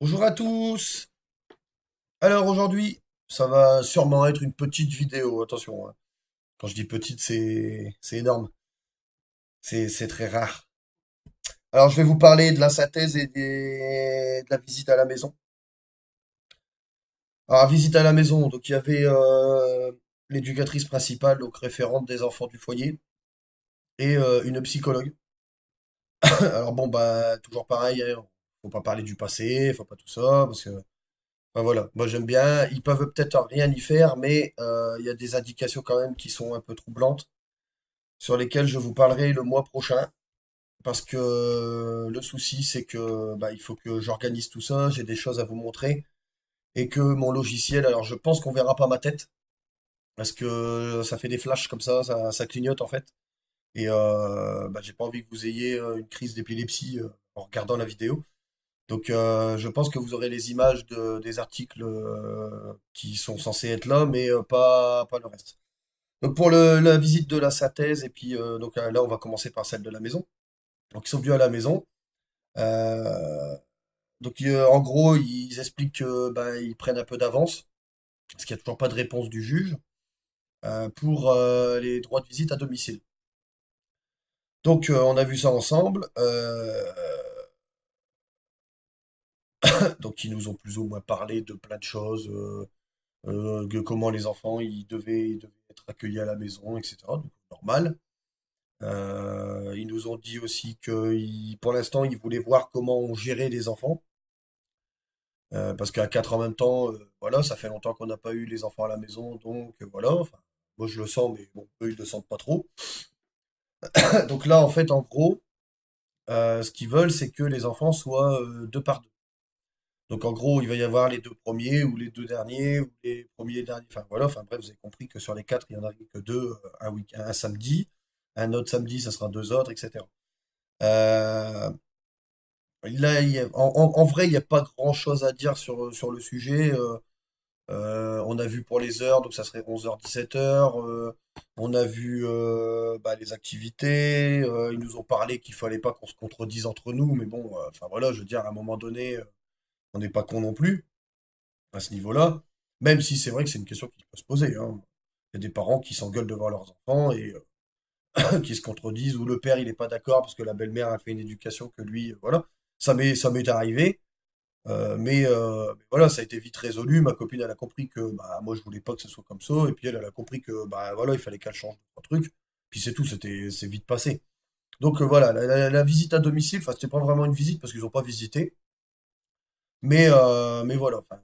Bonjour à tous. Alors aujourd'hui, ça va sûrement être une petite vidéo. Attention, hein. Quand je dis petite, c'est énorme. C'est très rare. Alors je vais vous parler de la synthèse de la visite à la maison. Alors visite à la maison, donc il y avait l'éducatrice principale, donc référente des enfants du foyer, et une psychologue. Alors bon bah toujours pareil, hein, faut pas parler du passé, faut pas tout ça, parce que enfin, voilà, moi j'aime bien. Ils peuvent peut-être rien y faire, mais il y a des indications quand même qui sont un peu troublantes, sur lesquelles je vous parlerai le mois prochain. Parce que le souci, c'est que bah, il faut que j'organise tout ça, j'ai des choses à vous montrer, et que mon logiciel, alors je pense qu'on verra pas ma tête, parce que ça fait des flashs comme ça clignote en fait. Et bah, j'ai pas envie que vous ayez une crise d'épilepsie en regardant la vidéo. Donc, je pense que vous aurez les images des articles qui sont censés être là, mais pas le reste. Donc, pour la visite de la synthèse, et puis donc là, on va commencer par celle de la maison. Donc, ils sont venus à la maison. Euh, donc, en gros, ils expliquent que bah, ils prennent un peu d'avance, parce qu'il n'y a toujours pas de réponse du juge, pour les droits de visite à domicile. Donc, on a vu ça ensemble. Donc, ils nous ont plus ou moins parlé de plein de choses. De comment les enfants ils devaient être accueillis à la maison, etc. Donc, normal. Ils nous ont dit aussi que pour l'instant, ils voulaient voir comment on gérait les enfants. Parce qu'à quatre en même temps, voilà, ça fait longtemps qu'on n'a pas eu les enfants à la maison, donc voilà. Enfin, moi je le sens, mais bon, eux ils le sentent pas trop. Donc là, en fait, en gros, ce qu'ils veulent, c'est que les enfants soient deux par deux. Donc en gros, il va y avoir les deux premiers ou les deux derniers ou les premiers et derniers. Enfin voilà, enfin bref, vous avez compris que sur les quatre, il n'y en a que deux un samedi, un autre samedi, ça sera deux autres, etc. Euh, Là, en vrai, il n'y a pas grand-chose à dire sur le sujet. On a vu pour les heures, donc ça serait 11h, 17h. On a vu bah, les activités. Ils nous ont parlé qu'il fallait pas qu'on se contredise entre nous, mais bon, enfin voilà, je veux dire, à un moment donné, on n'est pas con non plus à ce niveau-là, même si c'est vrai que c'est une question qui peut se poser, hein. Il y a des parents qui s'engueulent devant leurs enfants et qui se contredisent, ou le père il n'est pas d'accord parce que la belle-mère a fait une éducation que lui, voilà. Ça m'est arrivé, mais voilà, ça a été vite résolu. Ma copine, elle a compris que bah, moi je voulais pas que ce soit comme ça, et puis elle a compris que bah voilà, il fallait qu'elle change de trois trucs, puis c'est tout, c'est vite passé. Donc voilà, la visite à domicile, enfin c'était pas vraiment une visite parce qu'ils ont pas visité, mais voilà, enfin,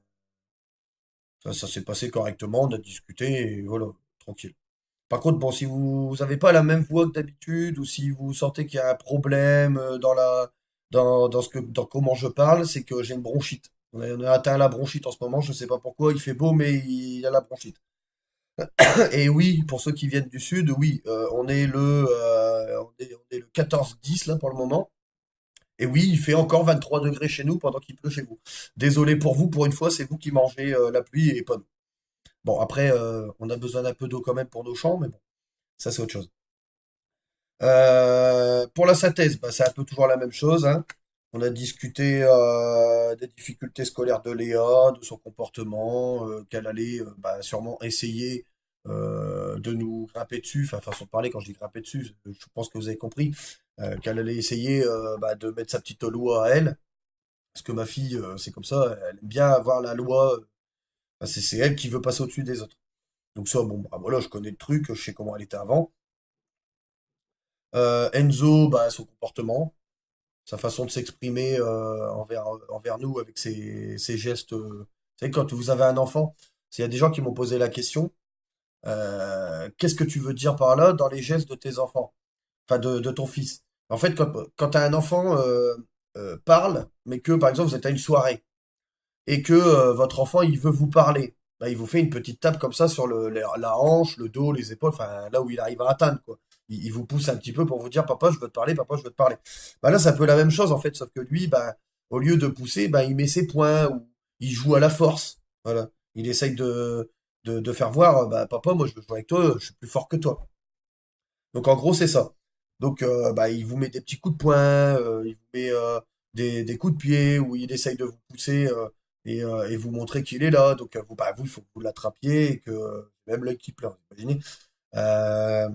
ça s'est passé correctement, on a discuté, et voilà, tranquille. Par contre, bon, si vous n'avez pas la même voix que d'habitude, ou si vous sentez qu'il y a un problème dans comment je parle, c'est que j'ai une bronchite. On a atteint la bronchite en ce moment, je ne sais pas pourquoi, il fait beau, mais il y a la bronchite. Et oui, pour ceux qui viennent du sud, oui, on est le 14-10 là pour le moment. Et oui, il fait encore 23 degrés chez nous pendant qu'il pleut chez vous. Désolé pour vous, pour une fois, c'est vous qui mangez la pluie et pas nous. Bon, après, on a besoin d'un peu d'eau quand même pour nos champs, mais bon, ça c'est autre chose. Pour la synthèse, bah, c'est un peu toujours la même chose, hein. On a discuté des difficultés scolaires de Léa, de son comportement, qu'elle allait bah, sûrement essayer de nous grimper dessus. Enfin, façon de parler, quand je dis grimper dessus, je pense que vous avez compris. Qu'elle allait essayer bah, de mettre sa petite loi à elle. Parce que ma fille, c'est comme ça, elle aime bien avoir la loi. Enfin, c'est elle qui veut passer au-dessus des autres. Donc ça, bon, bah, voilà, je connais le truc, je sais comment elle était avant. Enzo, bah, son comportement, sa façon de s'exprimer envers nous avec ses gestes. Vous savez, quand vous avez un enfant, il y a des gens qui m'ont posé la question, qu'est-ce que tu veux dire par là dans les gestes de tes enfants? Enfin, de ton fils. En fait, quand un enfant parle, mais que, par exemple, vous êtes à une soirée, et que votre enfant, il veut vous parler, bah, il vous fait une petite tape comme ça sur la hanche, le dos, les épaules, enfin là où il arrive à atteindre, quoi. Il vous pousse un petit peu pour vous dire, papa, je veux te parler, papa, je veux te parler. Bah là, c'est un peu la même chose, en fait, sauf que lui, bah, au lieu de pousser, bah, il met ses poings, ou il joue à la force. Voilà. Il essaye de faire voir, bah, papa, moi, je veux jouer avec toi, je suis plus fort que toi. Donc, en gros, c'est ça. Donc, bah, il vous met des petits coups de poing, il vous met des coups de pied, où il essaye de vous pousser et vous montrer qu'il est là. Donc vous, il faut que vous l'attrapiez et que même l'œil qui pleure, imaginez. Euh,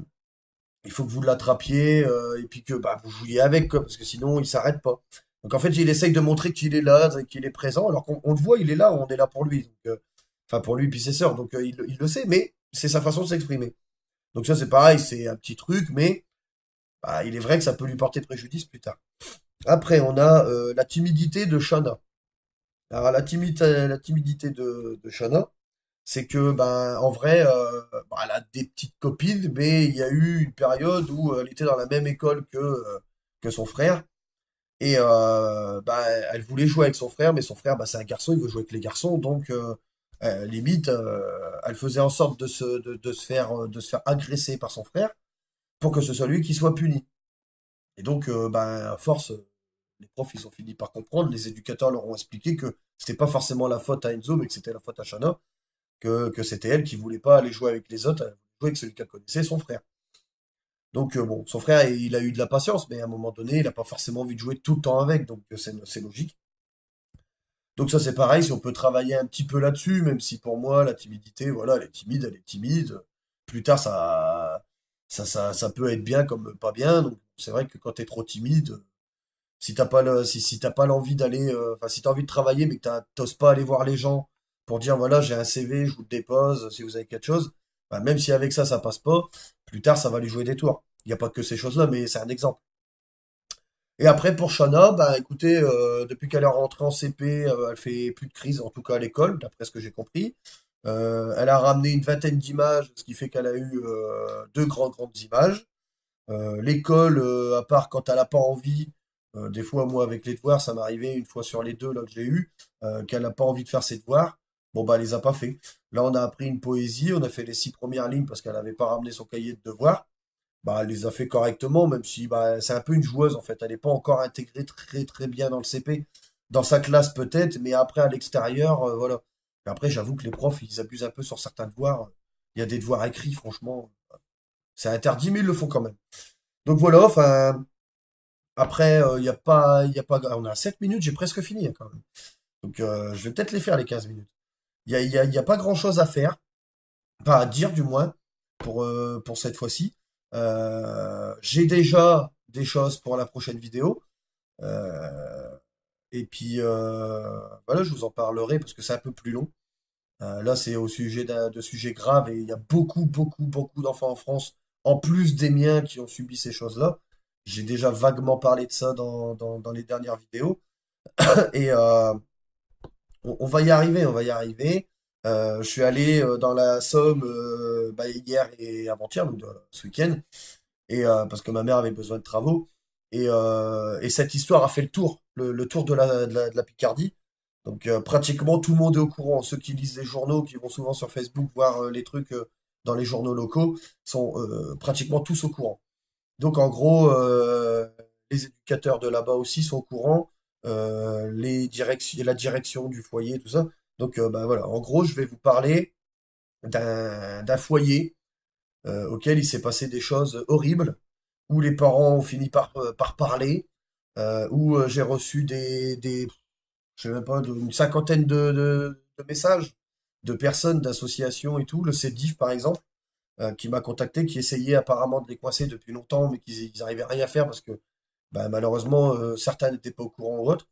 il faut que vous l'attrapiez et puis que vous jouiez avec, quoi, parce que sinon il s'arrête pas. Donc en fait, il essaye de montrer qu'il est là, qu'il est présent, alors qu'on le voit, il est là, on est là pour lui. Donc, enfin pour lui puis ses sœurs, donc il le sait, mais c'est sa façon de s'exprimer. Donc ça c'est pareil, c'est un petit truc, mais il est vrai que ça peut lui porter préjudice plus tard. Après, on a la timidité de Shana. Alors la timidité de Shana, c'est que en vrai, elle a des petites copines, mais il y a eu une période où elle était dans la même école que son frère. Et elle voulait jouer avec son frère, mais son frère, c'est un garçon, il veut jouer avec les garçons, donc limite, elle faisait en sorte de se faire agresser par son frère pour que ce soit lui qui soit puni. Et donc, à force, les profs, ils ont fini par comprendre, les éducateurs leur ont expliqué que c'était pas forcément la faute à Enzo, mais que c'était la faute à Shana, que c'était elle qui voulait pas aller jouer avec les autres, elle voulait jouer avec celui qu'elle connaissait, son frère. Donc bon, son frère, il a eu de la patience, mais à un moment donné, il n'a pas forcément envie de jouer tout le temps avec, donc c'est logique. Donc ça c'est pareil, si on peut travailler un petit peu là-dessus, même si pour moi la timidité, voilà, elle est timide, elle est timide. Plus tard, ça peut être bien comme pas bien. Donc c'est vrai que quand tu es trop timide, si t'as pas l'envie d'aller, enfin si t'as envie de travailler mais que t'oses pas aller voir les gens pour dire voilà j'ai un CV, je vous le dépose si vous avez quelque chose, même si avec ça passe pas, plus tard ça va lui jouer des tours. Il n'y a pas que ces choses-là, mais c'est un exemple. Et après pour Shana, écoutez, depuis qu'elle est rentrée en CP, elle fait plus de crise, en tout cas à l'école, d'après ce que j'ai compris. Elle a ramené une vingtaine d'images, ce qui fait qu'elle a eu deux grandes images. L'école, à part quand elle n'a pas envie, des fois, moi, avec les devoirs, ça m'arrivait une fois sur les deux là, que j'ai eu, qu'elle n'a pas envie de faire ses devoirs. Bon, elle les a pas fait. Là, on a appris une poésie, on a fait les 6 premières lignes parce qu'elle n'avait pas ramené son cahier de devoirs. Elle les a fait correctement, même si c'est un peu une joueuse en fait. Elle n'est pas encore intégrée très très bien dans le CP. Dans sa classe peut-être, mais après à l'extérieur, voilà. Et après, j'avoue que les profs, ils abusent un peu sur certains devoirs. Il y a des devoirs écrits, franchement. C'est interdit, mais ils le font quand même. Donc voilà, enfin, après, il y a pas, on a 7 minutes, j'ai presque fini hein, quand même. Donc je vais peut-être les faire les 15 minutes. Il y a pas grand-chose à faire, pas à dire du moins, pour cette fois-ci. J'ai déjà des choses pour la prochaine vidéo. euh, et puis voilà, je vous en parlerai parce que c'est un peu plus long. Là, c'est au sujet de sujets graves et il y a beaucoup d'enfants en France, en plus des miens, qui ont subi ces choses-là. J'ai déjà vaguement parlé de ça dans les dernières vidéos. Et on va y arriver, on va y arriver. Je suis allé dans la Somme hier et avant-hier, donc ce week-end, et parce que ma mère avait besoin de travaux. Et cette histoire a fait le tour de la Picardie. Donc pratiquement tout le monde est au courant. Ceux qui lisent les journaux, qui vont souvent sur Facebook voir les trucs dans les journaux locaux, sont pratiquement tous au courant. Donc en gros, les éducateurs de là-bas aussi sont au courant, la direction du foyer, tout ça. Donc voilà, en gros, je vais vous parler d'un foyer auquel il s'est passé des choses horribles, où les parents ont fini par parler, où j'ai reçu je sais même pas, une cinquantaine de messages de personnes, d'associations et tout, le CEDIF par exemple qui m'a contacté, qui essayait apparemment de les coincer depuis longtemps, mais qu'ils n'arrivaient rien à faire parce que malheureusement, certains n'étaient pas au courant ou autre.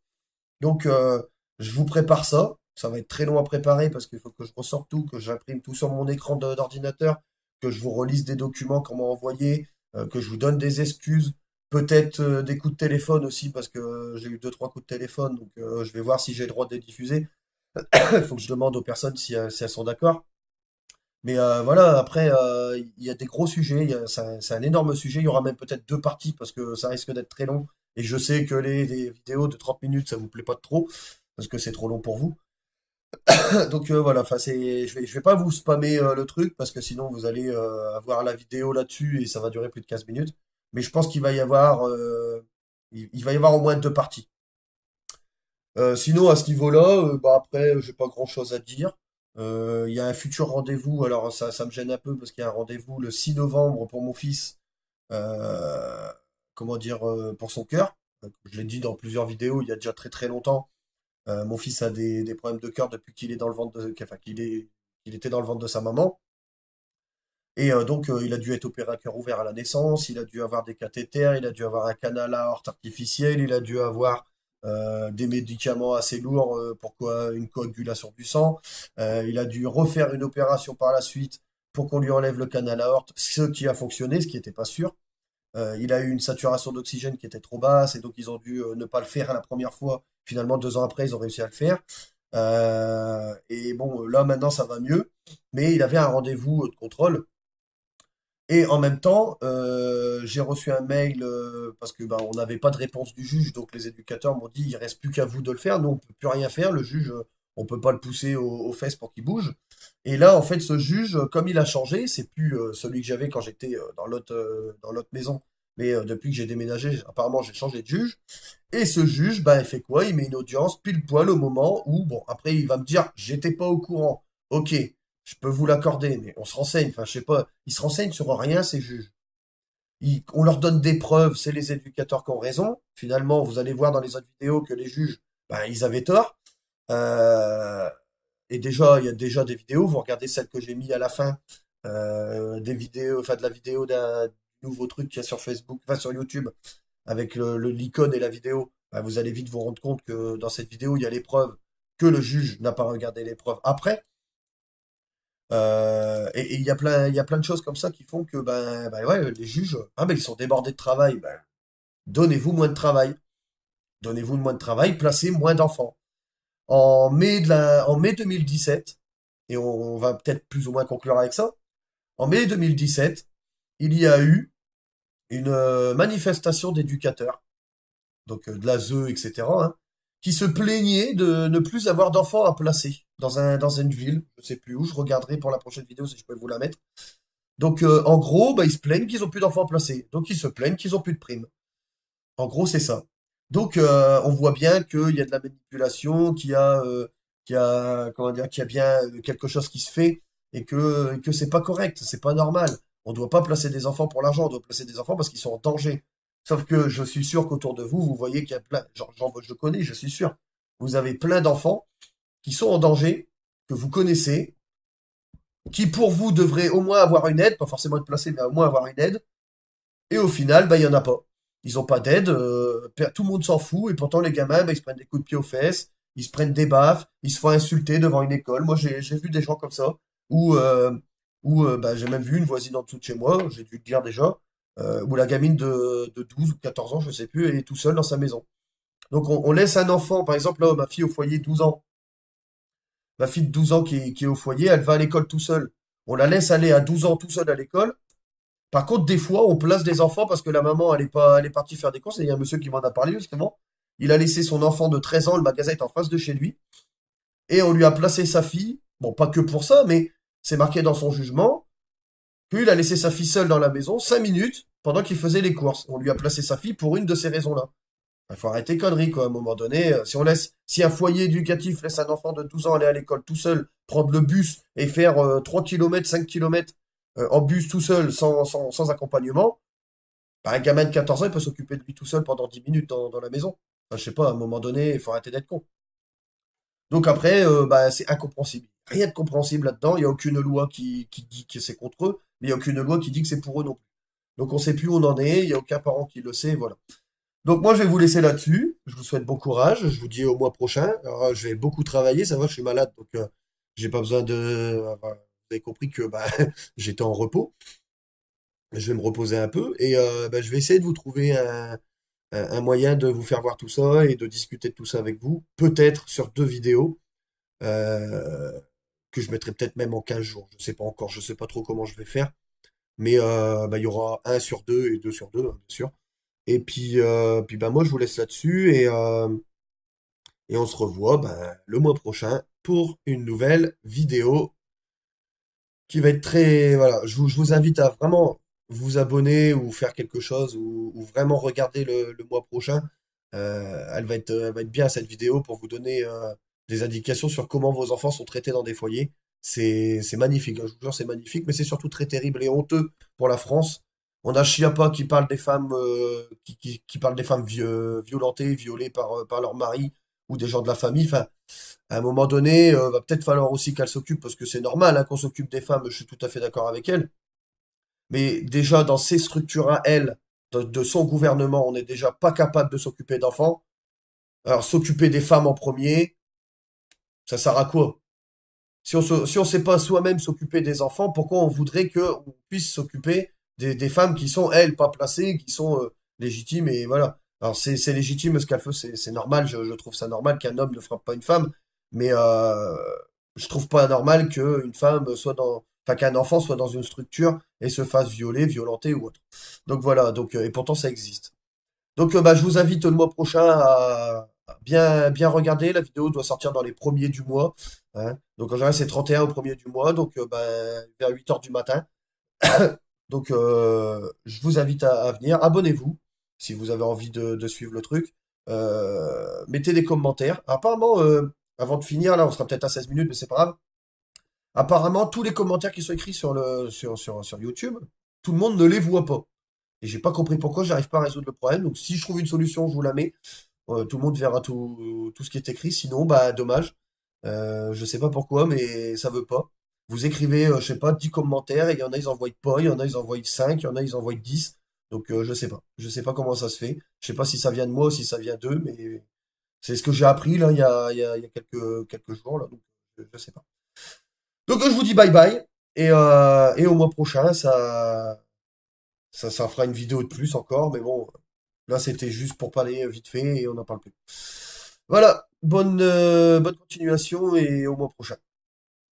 Donc, je vous prépare ça. Ça va être très long à préparer parce qu'il faut que je ressorte tout, que j'imprime tout sur mon écran d'ordinateur, que je vous relise des documents qu'on m'a envoyés, que je vous donne des excuses, peut-être des coups de téléphone aussi parce que j'ai eu deux, trois coups de téléphone. Donc, je vais voir si j'ai le droit de les diffuser. Il faut que je demande aux personnes si elles sont d'accord. Mais voilà, après, il y a des gros sujets, c'est un énorme sujet, il y aura même peut-être deux parties parce que ça risque d'être très long. Et je sais que les vidéos de 30 minutes, ça vous plaît pas trop, parce que c'est trop long pour vous. Donc voilà, enfin, je vais pas vous spammer le truc, parce que sinon vous allez avoir la vidéo là-dessus et ça va durer plus de 15 minutes. Mais je pense qu'il va y avoir, il va y avoir au moins deux parties. Sinon, à ce niveau-là, après, j'ai pas grand-chose à dire. Il y a un futur rendez-vous, alors ça me gêne un peu parce qu'il y a un rendez-vous le 6 novembre pour mon fils, euh, comment dire, pour son cœur. Comme je l'ai dit dans plusieurs vidéos, il y a déjà très très longtemps. Mon fils a des problèmes de cœur depuis qu'il est dans le ventre enfin, qu'il était dans le ventre de sa maman. Et donc, il a dû être opéré à cœur ouvert à la naissance, il a dû avoir des cathéters, il a dû avoir un canal à aorte artificiel, il a dû avoir des médicaments assez lourds pour une coagulation du sang. Il a dû refaire une opération par la suite pour qu'on lui enlève le canal à aorte, ce qui a fonctionné, ce qui n'était pas sûr. Il a eu une saturation d'oxygène qui était trop basse et donc ils ont dû ne pas le faire à la première fois. Finalement, 2 ans après, ils ont réussi à le faire. Et bon, là maintenant, ça va mieux. Mais il avait un rendez-vous de contrôle. Et en même temps, j'ai reçu un mail parce que ben, on n'avait pas de réponse du juge, donc les éducateurs m'ont dit il reste plus qu'à vous de le faire. Nous, on peut plus rien faire. Le juge, on peut pas le pousser aux fesses pour qu'il bouge. Et là, en fait, ce juge, comme il a changé, c'est plus celui que j'avais quand j'étais dans l'autre maison. Mais depuis que j'ai déménagé, apparemment, j'ai changé de juge. Et ce juge, ben, il fait quoi? Il met une audience pile poil au moment où, bon, après, il va me dire, j'étais pas au courant. Ok, je peux vous l'accorder, mais on se renseigne. Enfin, je sais pas, ils se renseignent sur rien, ces juges. On leur donne des preuves, c'est les éducateurs qui ont raison. Finalement, vous allez voir dans les autres vidéos que les juges, ben, ils avaient tort. Euh, et déjà, il y a déjà des vidéos. Vous regardez celle que j'ai mis à la fin, des vidéos, enfin de la vidéo d'un nouveau truc qu'il y a sur Facebook, enfin sur YouTube, avec l'icône et la vidéo. Ben, vous allez vite vous rendre compte que dans cette vidéo, il y a les preuves que le juge n'a pas regardé les preuves après. Et il y a plein de choses comme ça qui font que ben ouais, les juges, ah ben ils sont débordés de travail. Ben, donnez-vous moins de travail. Donnez-vous moins de travail, placez moins d'enfants. En mai 2017, et on va peut-être plus ou moins conclure avec ça, en mai 2017, il y a eu une manifestation d'éducateurs, donc de la ZEU, etc., hein, qui se plaignaient de ne plus avoir d'enfants à placer dans une ville, je sais plus où, je regarderai pour la prochaine vidéo si je peux vous la mettre. Donc en gros, bah, ils se plaignent qu'ils ont plus d'enfants à placer, donc ils se plaignent qu'ils ont plus de primes. En gros, c'est ça. Donc, on voit bien qu'il y a de la manipulation, comment dire, qu'il y a bien quelque chose qui se fait et que c'est pas correct, c'est pas normal. On doit pas placer des enfants pour l'argent, on doit placer des enfants parce qu'ils sont en danger. Sauf que je suis sûr qu'autour de vous, vous voyez qu'il y a plein, je connais, je suis sûr. Vous avez plein d'enfants qui sont en danger, que vous connaissez, qui pour vous devraient au moins avoir une aide, pas forcément être placés, mais au moins avoir une aide. Et au final, bah, il y en a pas. Ils ont pas d'aide, tout le monde s'en fout, et pourtant les gamins, bah, ils se prennent des coups de pied aux fesses, ils se prennent des baffes, ils se font insulter devant une école. Moi, j'ai vu des gens comme ça, où, bah, j'ai même vu une voisine en dessous de chez moi, j'ai dû le dire déjà, où la gamine de 12 ou 14 ans, je sais plus, elle est tout seule dans sa maison. Donc on laisse un enfant, par exemple, là, ma fille au foyer 12 ans, ma fille de 12 ans qui est au foyer, elle va à l'école tout seule. On la laisse aller à 12 ans tout seule à l'école, par contre, des fois, on place des enfants parce que la maman, elle est partie faire des courses. Et il y a un monsieur qui m'en a parlé, justement. Il a laissé son enfant de 13 ans, le magasin est en face de chez lui. Et on lui a placé sa fille. Bon, pas que pour ça, mais c'est marqué dans son jugement qu'il a laissé sa fille seule dans la maison 5 minutes pendant qu'il faisait les courses. On lui a placé sa fille pour une de ces raisons-là. Il faut arrêter conneries, quoi. À un moment donné, si un foyer éducatif laisse un enfant de 12 ans aller à l'école tout seul, prendre le bus et faire 3 km, 5 km en bus tout seul, sans accompagnement, bah, un gamin de 14 ans, il peut s'occuper de lui tout seul pendant 10 minutes dans la maison. Enfin, je sais pas, à un moment donné, il faut arrêter d'être con. Donc après, bah, c'est incompréhensible. Rien de compréhensible là-dedans. Il n'y a aucune loi qui dit que c'est contre eux, mais il n'y a aucune loi qui dit que c'est pour eux non plus. Donc on sait plus où on en est, il n'y a aucun parent qui le sait, voilà. Donc moi, je vais vous laisser là-dessus. Je vous souhaite bon courage. Je vous dis au mois prochain. Alors, je vais beaucoup travailler, ça va, je suis malade, donc j'ai pas besoin de... Enfin, vous avez compris que bah, j'étais en repos. Je vais me reposer un peu et bah, je vais essayer de vous trouver un moyen de vous faire voir tout ça et de discuter de tout ça avec vous. Peut-être sur 2 vidéos euh, que je mettrai peut-être même en 15 jours. Je sais pas encore, je sais pas trop comment je vais faire. Mais bah, il y aura un sur deux et deux sur deux, hein, bien sûr. Et puis bah, moi, je vous laisse là-dessus et on se revoit bah, le mois prochain pour une nouvelle vidéo qui va être très... Voilà, je vous invite à vraiment vous abonner ou faire quelque chose ou vraiment regarder le mois prochain. Elle va être bien cette vidéo pour vous donner des indications sur comment vos enfants sont traités dans des foyers. C'est magnifique, hein, je vous jure, c'est magnifique, mais c'est surtout très terrible et honteux pour la France On a Chiappa qui parle des femmes, qui parle des femmes violentées, violées par leur mari ou des gens de la famille. Enfin, à un moment donné, va peut-être falloir aussi qu'elle s'occupe, parce que c'est normal hein, qu'on s'occupe des femmes, je suis tout à fait d'accord avec elle. Mais déjà, dans ses structures à elle, de son gouvernement, on n'est déjà pas capable de s'occuper d'enfants. Alors, s'occuper des femmes en premier, ça sert à quoi? Si on sait pas soi-même s'occuper des enfants, pourquoi on voudrait qu'on puisse s'occuper des femmes qui sont, elles, pas placées, qui sont légitimes et voilà. Alors c'est légitime ce qu'elle fait, c'est normal, je trouve ça normal qu'un homme ne frappe pas une femme, mais je trouve pas normal qu'une femme soit enfin qu'un enfant soit dans une structure et se fasse violer, violenter ou autre. Donc voilà, donc et pourtant ça existe. Donc, bah, je vous invite le mois prochain à bien regarder. La vidéo doit sortir dans les premiers du mois, hein. Donc, en général, c'est 31 au premier du mois, donc bah, vers 8 heures du matin. Donc, je vous invite à venir. Abonnez-vous si vous avez envie de suivre le truc. Mettez des commentaires. Apparemment, avant de finir, là, on sera peut-être à 16 minutes, mais c'est pas grave. Apparemment, tous les commentaires qui sont écrits sur YouTube, tout le monde ne les voit pas. Et j'ai pas compris pourquoi, j'arrive pas à résoudre le problème. Donc si je trouve une solution, je vous la mets. Tout le monde verra tout ce qui est écrit. Sinon, bah dommage. Je sais pas pourquoi, mais ça veut pas. Vous écrivez, je sais pas, 10 commentaires, et il y en a, ils envoient pas, il y en a, ils envoient 5, il y en a, ils envoient 10. Donc je sais pas. Je sais pas comment ça se fait. Je sais pas si ça vient de moi ou si ça vient d'eux, mais c'est ce que j'ai appris là il y a quelques jours là. Donc je sais pas. Donc je vous dis bye bye. Et au mois prochain, ça fera une vidéo de plus encore, mais bon, là c'était juste pour parler vite fait et on n'en parle plus. Voilà, bonne continuation et au mois prochain.